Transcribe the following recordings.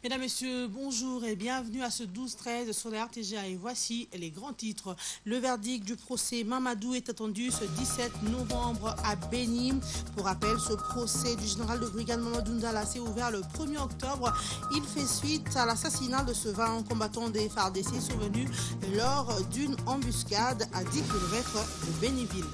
Mesdames, Messieurs, bonjour et bienvenue à ce 12-13 sur la RTGA. Et voici les grands titres. Le verdict du procès Mamadou est attendu ce 17 novembre à Béni. Pour rappel, ce procès du général de brigade Mamadou Ndala s'est ouvert le 1er octobre. Il fait suite à l'assassinat de ce vaillant combattant des FARDC survenu lors d'une embuscade à 10 km de Béniville.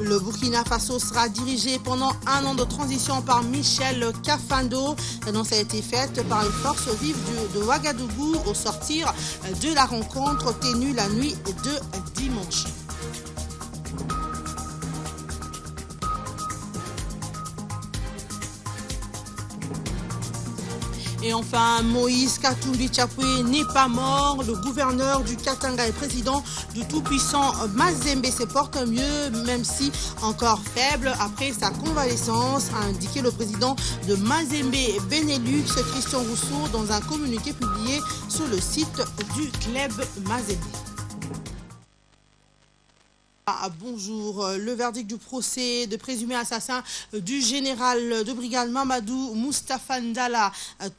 Le Burkina Faso sera dirigé pendant un an de transition par Michel Kafando. L'annonce a été faite par les forces vives de Ouagadougou au sortir de la rencontre tenue la nuit de dimanche. Et enfin, Moïse Katumbi Chapwe n'est pas mort. Le gouverneur du Katanga et président du tout-puissant Mazembe se porte mieux, même si encore faible après sa convalescence, a indiqué le président de Mazembe Benelux, Christian Rousseau, dans un communiqué publié sur le site du club Mazembe. Bonjour. Le verdict du procès de présumé assassin du général de brigade Mamadou Moustapha Ndala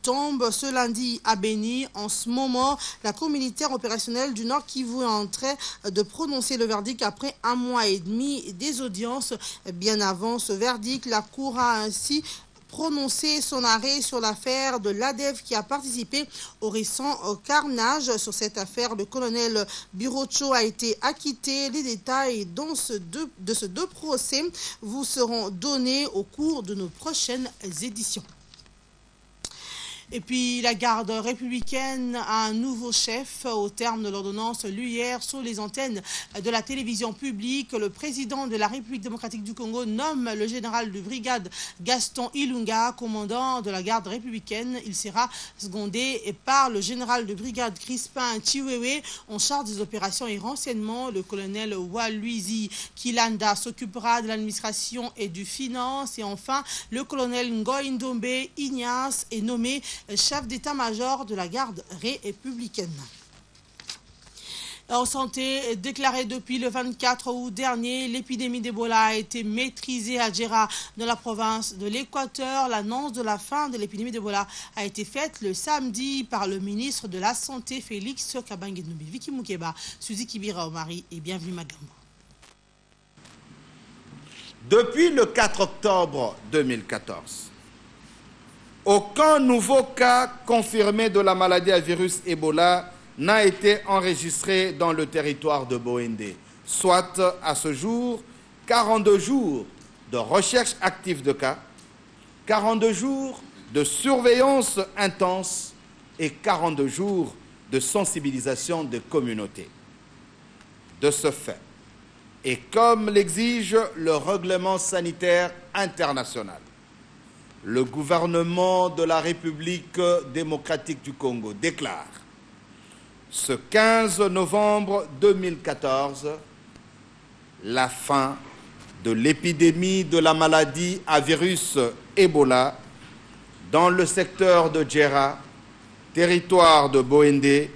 tombe ce lundi à Béni. En ce moment, la cour militaire opérationnelle du Nord Kivu est en train de prononcer le verdict après un mois et demi des audiences. Bien avant ce verdict, la cour a ainsi prononcé son arrêt sur l'affaire de l'ADEF qui a participé au récent carnage. Sur cette affaire, le colonel Birocho a été acquitté. Les détails de ce deux procès vous seront donnés au cours de nos prochaines éditions. Et puis la garde républicaine a un nouveau chef au terme de l'ordonnance lue hier sur les antennes de la télévision publique. Le président de la République démocratique du Congo nomme le général de brigade Gaston Ilunga commandant de la garde républicaine. Il sera secondé par le général de brigade Crispin Chiwewe en charge des opérations et renseignements. Le colonel Waluizi Kilanda s'occupera de l'administration et du finance. Et enfin, le colonel Ngoy Ndombe Ignace est nommé chef d'état-major de la garde républicaine. En santé, déclaré depuis le 24 août dernier, l'épidémie d'Ebola a été maîtrisée à Djera, dans la province de l'Équateur. L'annonce de la fin de l'épidémie d'Ebola a été faite le samedi par le ministre de la Santé, Félix Kabange-Numbi. Vicky Moukeba, Suzy Kibira Omari et bienvenue Magambo. Depuis le 4 octobre 2014, aucun nouveau cas confirmé de la maladie à virus Ebola n'a été enregistré dans le territoire de Boendé, soit à ce jour 42 jours de recherche active de cas, 42 jours de surveillance intense et 42 jours de sensibilisation des communautés. De ce fait, et comme l'exige le règlement sanitaire international, le gouvernement de la République démocratique du Congo déclare ce 15 novembre 2014 la fin de l'épidémie de la maladie à virus Ebola dans le secteur de Djera, territoire de Boendé,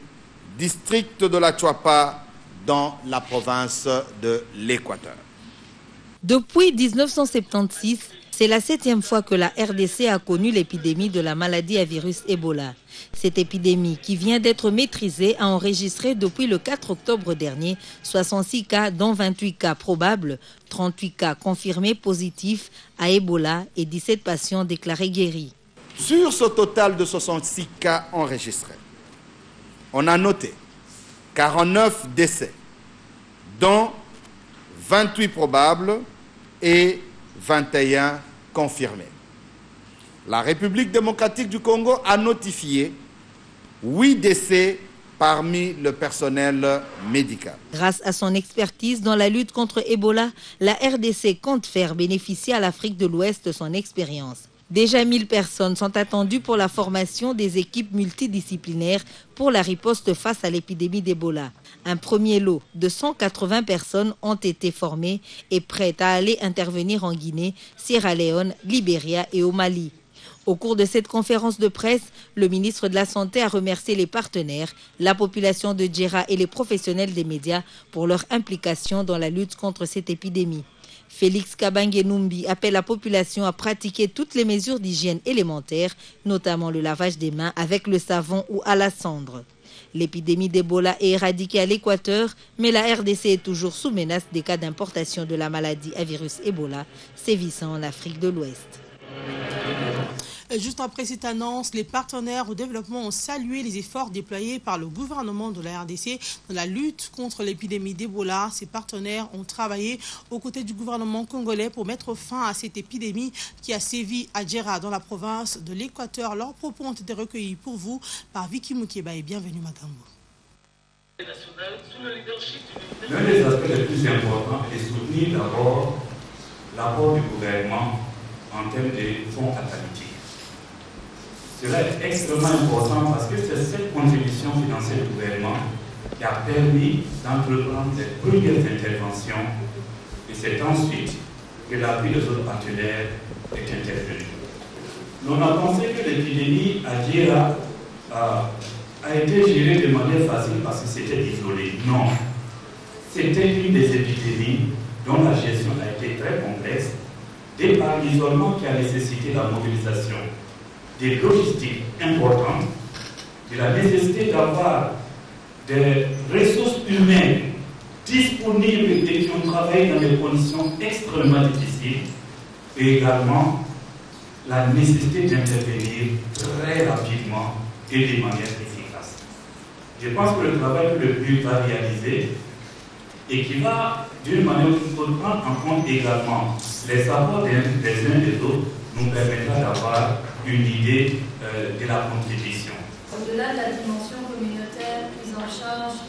district de la Chouapa, dans la province de l'Équateur. Depuis 1976, c'est la 7e fois que la RDC a connu l'épidémie de la maladie à virus Ebola. Cette épidémie, qui vient d'être maîtrisée, a enregistré depuis le 4 octobre dernier 66 cas, dont 28 cas probables, 38 cas confirmés positifs à Ebola et 17 patients déclarés guéris. Sur ce total de 66 cas enregistrés, on a noté 49 décès, dont 28 probables et 21 confirmés. La République démocratique du Congo a notifié 8 décès parmi le personnel médical. Grâce à son expertise dans la lutte contre Ebola, la RDC compte faire bénéficier à l'Afrique de l'Ouest son expérience. Déjà 1000 personnes sont attendues pour la formation des équipes multidisciplinaires pour la riposte face à l'épidémie d'Ebola. Un premier lot de 180 personnes ont été formées et prêtes à aller intervenir en Guinée, Sierra Leone, Libéria et au Mali. Au cours de cette conférence de presse, le ministre de la Santé a remercié les partenaires, la population de Djera et les professionnels des médias pour leur implication dans la lutte contre cette épidémie. Félix Kabange-Numbi appelle la population à pratiquer toutes les mesures d'hygiène élémentaires, notamment le lavage des mains avec le savon ou à la cendre. L'épidémie d'Ebola est éradiquée à l'Équateur, mais la RDC est toujours sous menace des cas d'importation de la maladie à virus Ebola sévissant en Afrique de l'Ouest. Juste après cette annonce, les partenaires au développement ont salué les efforts déployés par le gouvernement de la RDC dans la lutte contre l'épidémie d'Ebola. Ces partenaires ont travaillé aux côtés du gouvernement congolais pour mettre fin à cette épidémie qui a sévi à Djera dans la province de l'Équateur. Leurs propos ont été recueillis pour vous par Vicky Moukeba et bienvenue Magambo. L'un des aspects les plus importants est de soutenir d'abord l'apport du gouvernement en termes de fonds catalytiques. Cela est extrêmement important parce que c'est cette contribution financière du gouvernement qui a permis d'entreprendre les premières interventions et c'est ensuite que l'appui des autres partenaires est intervenu. On a pensé que l'épidémie à Djera a été gérée de manière facile parce que c'était isolé. Non. C'était une des épidémies dont la gestion a été très complexe, et par l'isolement qui a nécessité la mobilisation des logistiques importantes, de la nécessité d'avoir des ressources humaines disponibles et qui ont travaillé dans des conditions extrêmement difficiles, et également la nécessité d'intervenir très rapidement et de manière efficace. Je pense que le travail que le but va réaliser et qui va, d'une manière ou d'une autre, prendre en compte également les apports des uns et des autres, nous permettra d'avoir une idée de la contribution. Au-delà de la dimension communautaire, prise en charge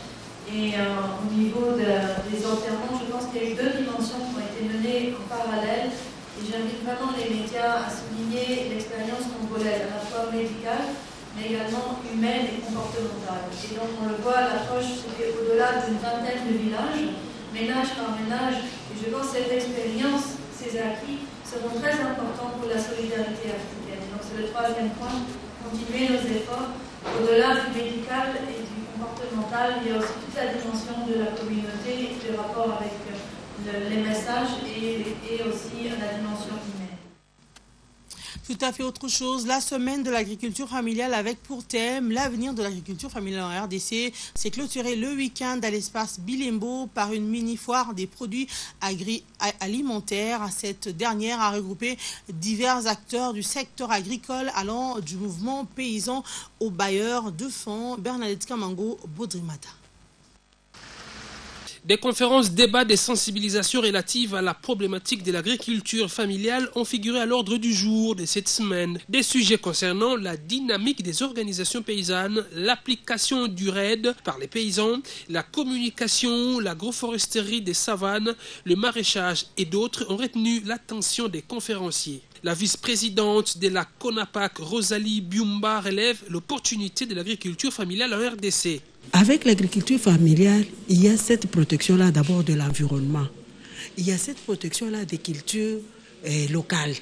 et au niveau des enterrements, je pense qu'il y a eu deux dimensions qui ont été menées en parallèle et j'invite vraiment les médias à souligner l'expérience congolaise, à la fois médicale mais également humaine et comportementale. Et donc on le voit, l'approche c'était au-delà d'une vingtaine de villages, ménage par ménage, et je pense que cette expérience, ces acquis seront très importants pour la solidarité africaine. Donc c'est le troisième point, continuer nos efforts. Au-delà du médical et du comportemental, il y a aussi toute la dimension de la communauté, le rapport avec les messages et aussi la dimension humaine. Tout à fait autre chose, la semaine de l'agriculture familiale avec pour thème l'avenir de l'agriculture familiale en RDC. C'est clôturé le week-end à l'espace Bilembo par une mini-foire des produits alimentaires. Cette dernière a regroupé divers acteurs du secteur agricole allant du mouvement paysan aux bailleurs de fonds. Bernadette Kamango, Bodrimata. Des conférences, débats, des sensibilisations relatives à la problématique de l'agriculture familiale ont figuré à l'ordre du jour de cette semaine. Des sujets concernant la dynamique des organisations paysannes, l'application du RAID par les paysans, la communication, l'agroforesterie des savanes, le maraîchage et d'autres ont retenu l'attention des conférenciers. La vice-présidente de la CONAPAC, Rosalie Biumba, relève l'opportunité de l'agriculture familiale en RDC. Avec l'agriculture familiale, il y a cette protection-là d'abord de l'environnement. Il y a cette protection-là des cultures locales.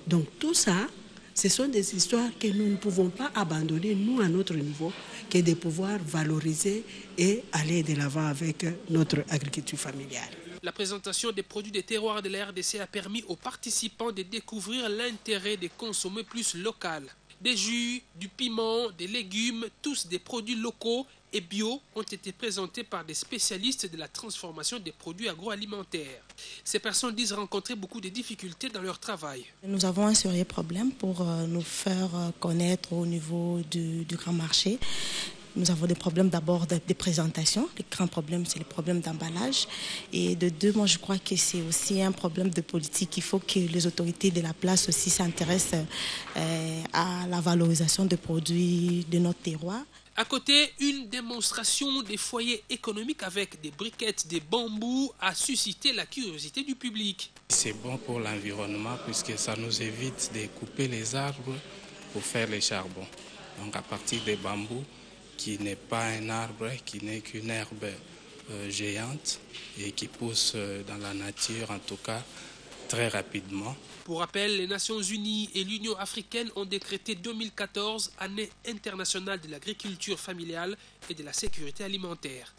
Donc tout ça, ce sont des histoires que nous ne pouvons pas abandonner, nous, à notre niveau, que de pouvoir valoriser et aller de l'avant avec notre agriculture familiale. La présentation des produits des terroirs de la RDC a permis aux participants de découvrir l'intérêt de consommer plus local. Des jus, du piment, des légumes, tous des produits locaux et bio ont été présentés par des spécialistes de la transformation des produits agroalimentaires. Ces personnes disent rencontrer beaucoup de difficultés dans leur travail. Nous avons un sérieux problème pour nous faire connaître au niveau du grand marché. Nous avons des problèmes d'abord de présentation. Le grand problème, c'est le problème d'emballage. Et de deux, moi, je crois que c'est aussi un problème de politique. Il faut que les autorités de la place aussi s'intéressent à la valorisation des produits de notre terroir. À côté, une démonstration des foyers économiques avec des briquettes de bambou a suscité la curiosité du public. C'est bon pour l'environnement puisque ça nous évite de couper les arbres pour faire les charbons. Donc à partir des bambous, qui n'est pas un arbre, qui n'est qu'une herbe géante et qui pousse dans la nature, en tout cas, très rapidement. Pour rappel, les Nations Unies et l'Union africaine ont décrété 2014 année internationale de l'agriculture familiale et de la sécurité alimentaire.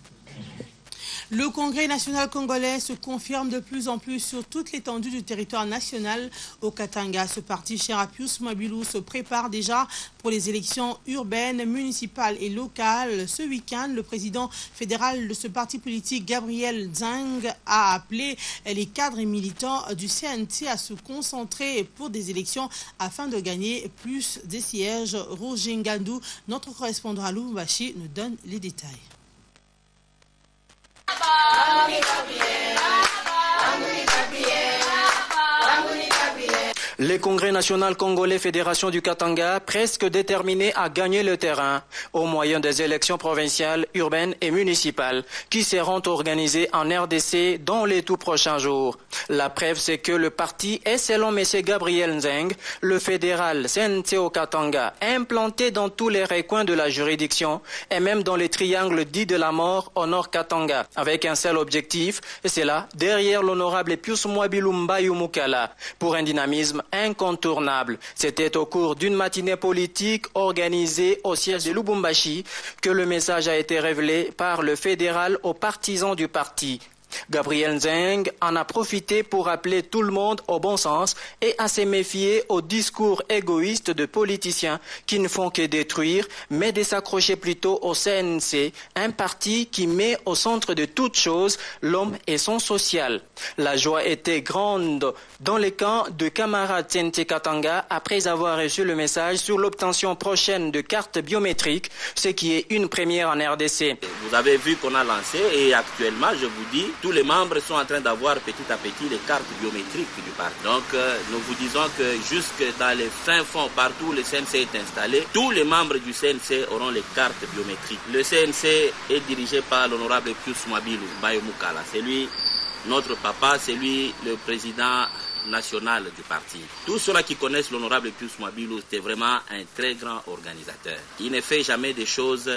Le Congrès national congolais se confirme de plus en plus sur toute l'étendue du territoire national au Katanga. Ce parti cher à Pius Mwabilu se prépare déjà pour les élections urbaines, municipales et locales. Ce week-end, le président fédéral de ce parti politique, Gabriel Nzeng, a appelé les cadres et militants du CNT à se concentrer pour des élections afin de gagner plus de sièges. Roger Ngandou, notre correspondant à Lubumbashi, nous donne les détails. Le Congrès national congolais Fédération du Katanga, presque déterminé à gagner le terrain au moyen des élections provinciales, urbaines et municipales qui seront organisées en RDC dans les tout prochains jours. La preuve, c'est que le parti est, selon M. Gabriel Nzeng, le fédéral CNT au Katanga, implanté dans tous les recoins de la juridiction et même dans les triangles dits de la mort au nord Katanga, avec un seul objectif, et c'est là, derrière l'honorable Pius Mwabilu Mbayu Mukala, pour un dynamisme incontournable. C'était au cours d'une matinée politique organisée au siège de Lubumbashi que le message a été révélé par le fédéral aux partisans du parti. Gabriel Nzeng en a profité pour appeler tout le monde au bon sens et à se méfier aux discours égoïstes de politiciens qui ne font que détruire, mais de s'accrocher plutôt au CNC, un parti qui met au centre de toute chose l'homme et son social. La joie était grande dans les camps de camarades CNT Katanga après avoir reçu le message sur l'obtention prochaine de cartes biométriques, ce qui est une première en RDC. Vous avez vu qu'on a lancé et actuellement, je vous dis, tous les membres sont en train d'avoir petit à petit les cartes biométriques du parti. Donc, nous vous disons que jusque dans les fins fonds, partout où le CNC est installé, tous les membres du CNC auront les cartes biométriques. Le CNC est dirigé par l'honorable Pius Mwabilu Mbayu Mukala. C'est lui, notre papa, c'est lui le président national du parti. Tous ceux-là qui connaissent l'honorable Pius Mwabilu, c'est vraiment un très grand organisateur. Il ne fait jamais des choses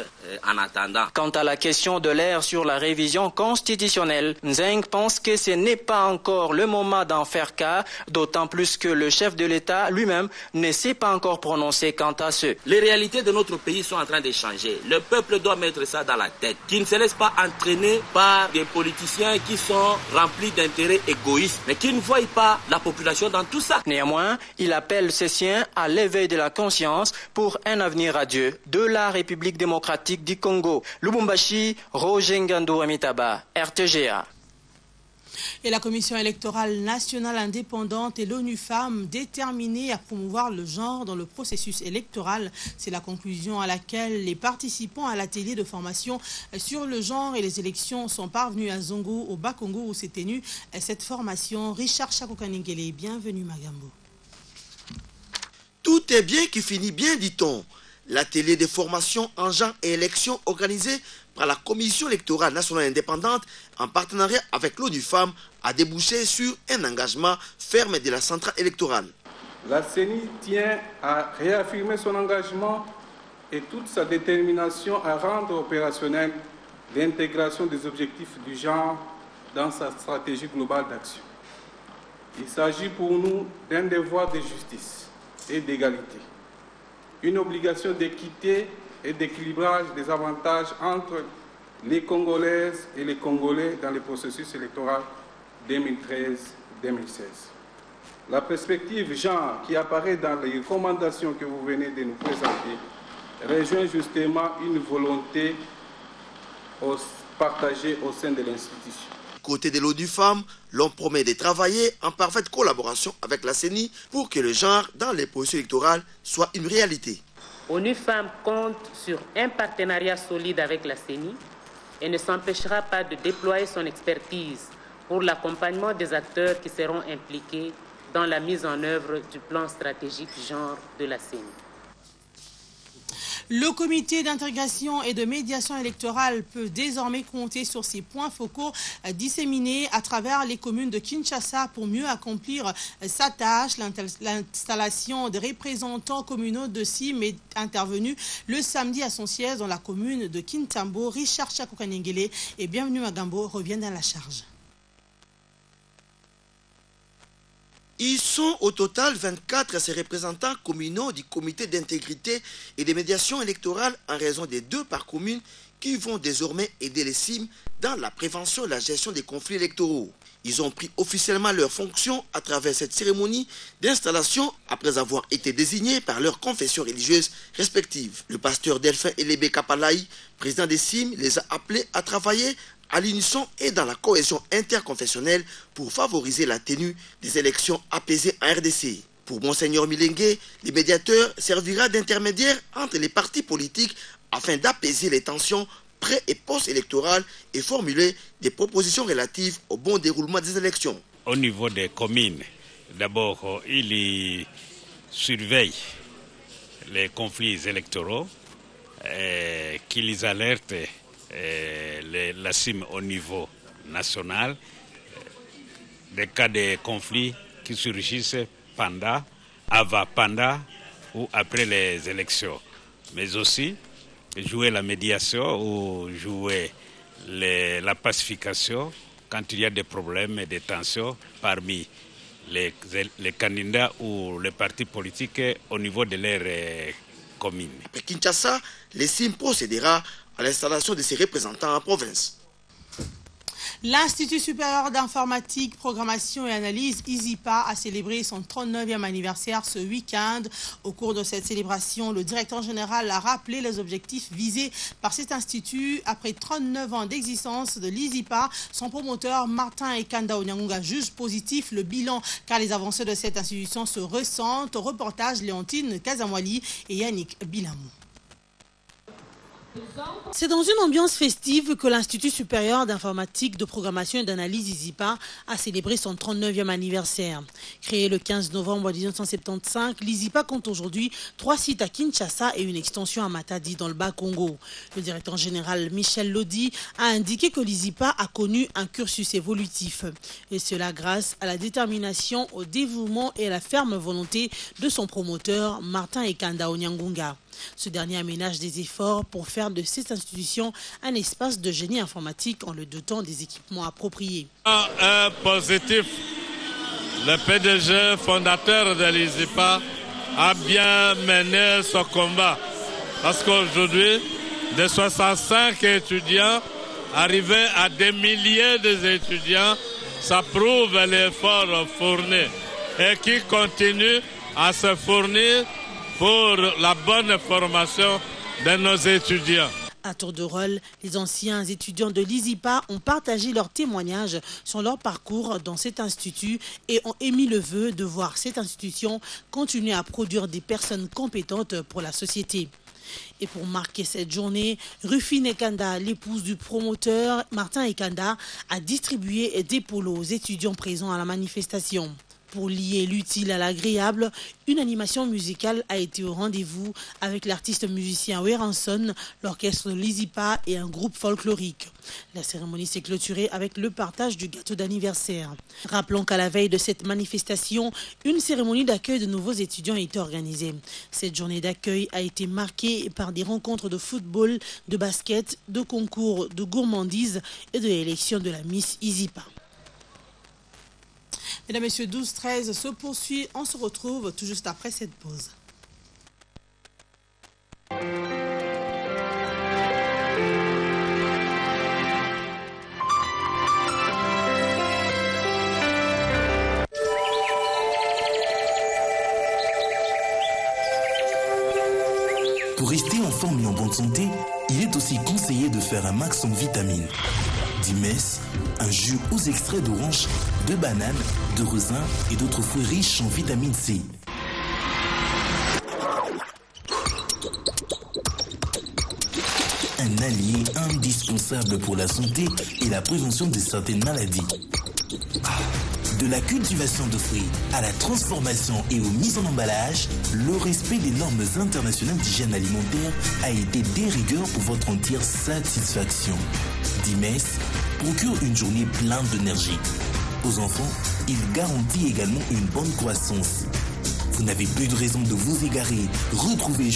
en attendant. Quant à la question de l'ère sur la révision constitutionnelle, Nzeng pense que ce n'est pas encore le moment d'en faire cas, d'autant plus que le chef de l'État lui-même ne s'est pas encore prononcé quant à ce. Les réalités de notre pays sont en train de changer. Le peuple doit mettre ça dans la tête, qui ne se laisse pas entraîner par des politiciens qui sont remplis d'intérêts égoïstes, mais qui ne voient pas la population dans tout ça. Néanmoins, il appelle ses siens à l'éveil de la conscience pour un avenir radieux de la République démocratique du Congo. Lubumbashi, Roger Ngandou Amitaba, RTGA. Et la Commission électorale nationale indépendante et l'ONU Femmes déterminées à promouvoir le genre dans le processus électoral. C'est la conclusion à laquelle les participants à l'atelier de formation sur le genre et les élections sont parvenus à Zongo, au Bas-Congo, où s'est tenue cette formation. Richard Chakokanengele, bienvenue Magambo. Tout est bien qui finit bien, dit-on. L'atelier de formation en genre et élections organisé par la Commission électorale nationale indépendante en partenariat avec l'ONU Femmes a débouché sur un engagement ferme de la centrale électorale. La CENI tient à réaffirmer son engagement et toute sa détermination à rendre opérationnelle l'intégration des objectifs du genre dans sa stratégie globale d'action. Il s'agit pour nous d'un devoir de justice et d'égalité, une obligation d'équité et d'équilibrage des avantages entre les Congolaises et les Congolais dans le processus électoral 2013-2016. La perspective genre qui apparaît dans les recommandations que vous venez de nous présenter rejoint justement une volonté partagée au sein de l'institution. Côté de l'ONU Femmes, l'on promet de travailler en parfaite collaboration avec la CENI pour que le genre dans les processus électoraux soit une réalité. ONU Femmes compte sur un partenariat solide avec la CENI et ne s'empêchera pas de déployer son expertise pour l'accompagnement des acteurs qui seront impliqués dans la mise en œuvre du plan stratégique genre de la CENI. Le comité d'intégration et de médiation électorale peut désormais compter sur ces points focaux disséminés à travers les communes de Kinshasa pour mieux accomplir sa tâche. L'installation des représentants communaux de CIM est intervenue le samedi à son siège dans la commune de Kintambo. Richard Chakokanengele et bienvenue à Gambo reviennent à la charge. Ils sont au total 24 ces représentants communaux du comité d'intégrité et de médiation électorale en raison des 2 par commune qui vont désormais aider les CIM dans la prévention et la gestion des conflits électoraux. Ils ont pris officiellement leurs fonctions à travers cette cérémonie d'installation après avoir été désignés par leurs confessions religieuses respectives. Le pasteur Delphin Elébé Kapalaï, président des CIM, les a appelés à travailler à l'unisson et dans la cohésion interconfessionnelle pour favoriser la tenue des élections apaisées en RDC. Pour Monseigneur Milengue, le médiateur servira d'intermédiaire entre les partis politiques afin d'apaiser les tensions pré- et post-électorales et formuler des propositions relatives au bon déroulement des élections. Au niveau des communes, d'abord, il surveille les conflits électoraux, qu'ils alertent la CIM au niveau national, des cas de conflits qui surgissent pendant, avant, pendant ou après les élections, mais aussi jouer la médiation ou jouer la pacification quand il y a des problèmes et des tensions parmi les candidats ou les partis politiques au niveau de leur commune. Après Kinshasa, les CIM procédera à l'installation de ses représentants en province. L'Institut supérieur d'informatique, programmation et analyse, ISIPA, a célébré son 39e anniversaire ce week-end. Au cours de cette célébration, le directeur général a rappelé les objectifs visés par cet institut. Après 39 ans d'existence de l'ISIPA, son promoteur Martin Ekanda Onyangunga juge positif le bilan car les avancées de cette institution se ressentent. Reportage Léontine Kazamwali et Yannick Bilamou. C'est dans une ambiance festive que l'Institut supérieur d'informatique, de programmation et d'analyse ISIPA a célébré son 39e anniversaire. Créé le 15 novembre 1975, l'ISIPA compte aujourd'hui 3 sites à Kinshasa et une extension à Matadi dans le Bas-Congo. Le directeur général Michel Lodi a indiqué que l'ISIPA a connu un cursus évolutif. Et cela grâce à la détermination, au dévouement et à la ferme volonté de son promoteur Martin Ekanda Onyangunga. Ce dernier aménage des efforts pour faire de cette institution un espace de génie informatique en le dotant des équipements appropriés. Un positif, le PDG fondateur de l'ISIPA a bien mené ce combat. Parce qu'aujourd'hui, de 65 étudiants, arriver à des milliers d'étudiants, ça prouve l'effort fourni et qui continue à se fournir pour la bonne formation de nos étudiants. À tour de rôle, les anciens étudiants de l'ISIPA ont partagé leurs témoignages sur leur parcours dans cet institut et ont émis le vœu de voir cette institution continuer à produire des personnes compétentes pour la société. Et pour marquer cette journée, Rufine Ekanda, l'épouse du promoteur Martin Ekanda, a distribué des polos aux étudiants présents à la manifestation. Pour lier l'utile à l'agréable, une animation musicale a été au rendez-vous avec l'artiste musicien Weranson, l'orchestre de l'ISIPA et un groupe folklorique. La cérémonie s'est clôturée avec le partage du gâteau d'anniversaire. Rappelons qu'à la veille de cette manifestation, une cérémonie d'accueil de nouveaux étudiants a été organisée. Cette journée d'accueil a été marquée par des rencontres de football, de basket, de concours, de gourmandise et de l'élection de la Miss ISIPA. Mesdames, Messieurs, 12-13 se poursuit. On se retrouve tout juste après cette pause. Pour rester en forme et en bonne santé, il est aussi conseillé de faire un max en vitamines. Dimess, un jus aux extraits d'orange, de banane, de raisin et d'autres fruits riches en vitamine C. Un allié indispensable pour la santé et la prévention de certaines maladies. De la cultivation de fruits à la transformation et aux mises en emballage, le respect des normes internationales d'hygiène alimentaire a été des rigueurs pour votre entière satisfaction. Dimess procure une journée pleine d'énergie. Aux enfants, il garantit également une bonne croissance. Vous n'avez plus de raison de vous égarer. Retrouvez